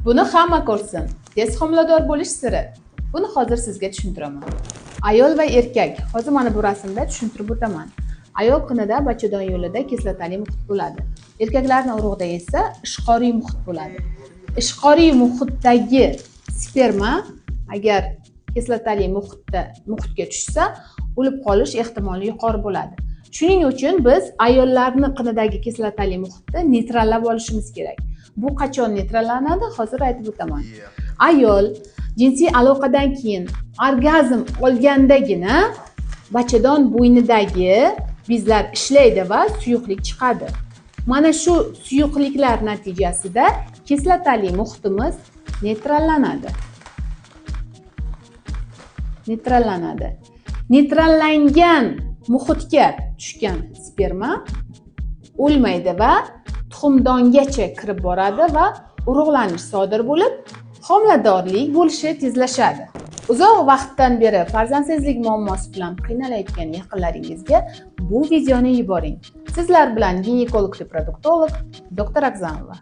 Buni hamma ko'rsin. Tez homilador bo'lish siri. Buni hozir sizga tushuntiraman. Ayol va erkak. Hozir mana bu rasmda tushuntirib o'taman. Ayol qinida bachadon yo'lida kislotali muhit bo'ladi. Erkaklarning urug'ida esa ishqoriy muhit bo'ladi. Ishqoriy muhitdagi sperma agar kislotali muhitga tushsa, o'lib qolish ehtimoli yuqori bo'ladi. Shuning uchun biz ayollarning qinidagi kislotali muhitni neytrallab olishimiz kerak. Bu qachon neytrallanadi? Hozir aytib o'taman. Ayol jinsiy aloqadan keyin orgazm olgandagina bachadon bo'ynidagi bezlar ishlaydi va suyuqlik chiqadi. Mana shu suyuqliklar natijasida kislotali muhitimiz neytrallanadi. Neytrallangan muhitga tushgan sperma o'lmaydi va tuxumdongacha kirib boradi va urug'lanish sodir bo'lib, homiladorlik bo'lishi tezlashadi. Uzoq vaqtdan beri farzandsizlik muammosi bilan qiynalayotgan yaqinlaringizga bu videoni yuboring. Sizlar bilan ginekolog-reproduktolog doktor Akzamova.